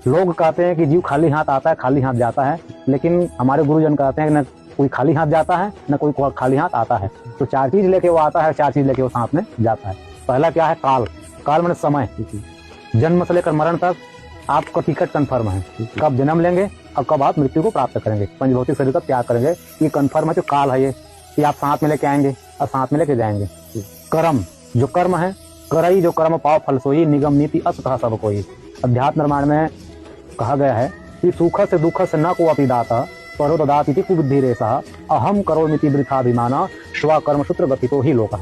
लोग कहते हैं कि जीव खाली हाथ आता है, खाली हाथ जाता है, लेकिन हमारे गुरुजन कहते हैं कि न कोई खाली हाथ जाता है, न कोई खाली हाथ आता है। तो 4 चीज लेके वो आता है, 4 चीज लेके वो साथ में जाता है। पहला क्या है? काल। काल माने समय। जन्म से लेकर मरण तक आपका टिकट कन्फर्म है, कब जन्म लेंगे और कब आप मृत्यु को प्राप्त करेंगे, पंचभौतिक शरीर का त्याग करेंगे, ये कन्फर्म है। जो काल है ये आप साथ में लेके आएंगे और साथ में लेके जाएंगे। कर्म, जो कर्म है, करई जो कर्म पाओ फल सोई, निगम नीति अस कहा सब कोई। अध्यात्म निर्माण में कहा गया है कि सुख से दुख से न को अपि दाता, परो ददाति कुबुद्धि रेसा, अहम करोमिति वृथाभिमाना, स्वकर्म सूत्र गति तो ही लोका।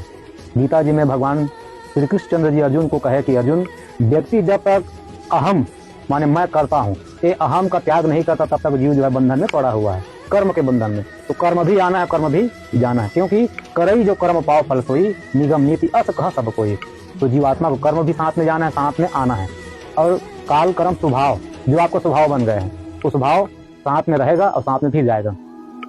गीता जी में भगवान श्री कृष्णचंद्र जी अर्जुन को कहे कि अर्जुन, व्यक्ति जब तक अहम माने मैं करता हूँ, ये अहम का त्याग नहीं करता, तब तक जीव जो है बंधन में पड़ा हुआ है, कर्म के बंधन में। तो कर्म भी आना है, कर्म भी जाना है, क्योंकि करई जो कर्म पाओ फल सोई, निगम नीति अस कह सब कोई। तो जीवात्मा को कर्म भी साथ में जाना है, साथ में आना है। और काल कर्म स्वभाव, जो आपको स्वभाव बन गए हैं, वो स्वभाव साथ में रहेगा और साथ में फिर जाएगा,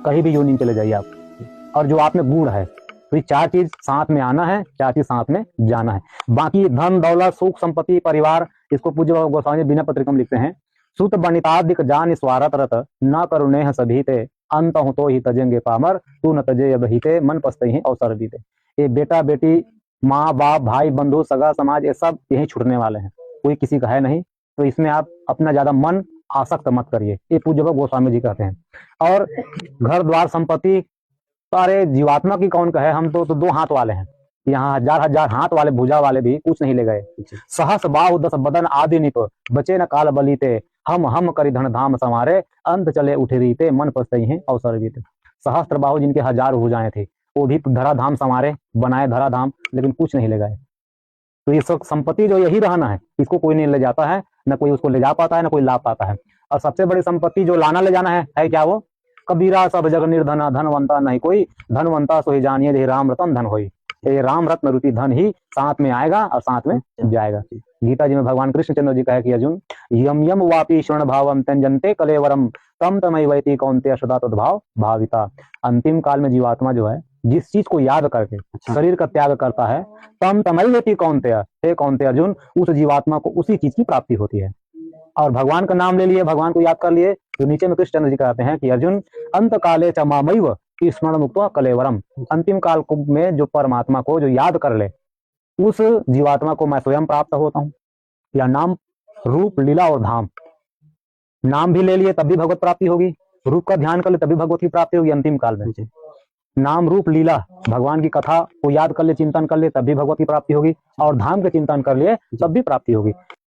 कहीं भी योनि चले जाइए आप। और जो आप में गुण है, तो ये 4 चीज साथ में आना है, 4 चीज साथ में जाना है। बाकी धन दौलत सुख संपत्ति परिवार, इसको पूज्य बाबा गोस्वामी बिना पत्रिका में लिखते हैं, सुत बनितादिक जान स्वारत रत, न करुणे सभीते, अंत हो तो ही तजेंगे पामर, तू न तजे बहीते, मन पछते ही अवसर बीते। ये बेटा बेटी, माँ बाप भाई बंधु सगा समाज, ये सब यही छूटने वाले हैं, कोई किसी का है नहीं। तो इसमें आप अपना ज्यादा मन आसक्त मत करिए, ये पूज्य बाबा गोस्वामी जी कहते हैं। और घर द्वार संपत्ति, अरे जीवात्मा की कौन कहे, हम तो 2 हाथ वाले हैं, यहाँ हजार हजार हाथ वाले भुजा वाले भी कुछ नहीं ले गए। सहस बाहु 10 बदन आदि निप, बचे न काल बलीते, हम करी धन धाम संवारे, अंत चले उठे रीते, मन पछते हैं अवसर बीते। सहस्त्र बाहु जिनके 1000 भुजाएं थी, वो भी धराधाम संवारे, बनाए धराधाम, लेकिन कुछ नहीं ले गए। तो ये सब संपत्ति जो यही रहना है, इसको कोई नहीं ले जाता है, न कोई उसको ले जा पाता है, न कोई ला पाता है। और सबसे बड़ी संपत्ति जो लाना ले जाना है क्या? वो कबीरा सब जग निर्धना, धनवंता नहीं कोई, धनवंता सोई जानिए रे राम रतन धन होई। ये राम रत्न रूपी धन ही साथ में आएगा और साथ में जाएगा। गीता जी में भगवान कृष्णचंद्र जी कहे कि अर्जुन, यम यम वापी स्वर्ण भावम त्यजन्ते कलेवरम, तम तमैवैति कौन्तेय सदा तद्भाव भाविता। अंतिम काल में जीवात्मा जो है, जिस चीज को याद करके शरीर का त्याग करता है, तम तमैवैति कौन्तेय, हे कौन्तेय अर्जुन, उस जीवात्मा को उसी चीज की प्राप्ति होती है। और भगवान का नाम ले लिए, भगवान को याद कर लिए, तो नीचे में कृष्णचंद्र जी कहते हैं कि अर्जुन, अंत काले च मामैव स्मरण मुक्त्वा कलेवरम। अंतिम काल में जो परमात्मा को जो याद कर ले, उस जीवात्मा को मैं स्वयं प्राप्त होता हूँ। या नाम रूप लीला और धाम, नाम भी ले लिए तब भी भगवत प्राप्ति होगी, रूप का ध्यान कर ले तभी भगवत की प्राप्ति होगी अंतिम काल में। नाम रूप लीला भगवान की कथा को याद कर ले, चिंतन कर ले, तब भी भगवत की प्राप्ति होगी, और धाम के चिंतन कर लिए तब भी प्राप्ति होगी।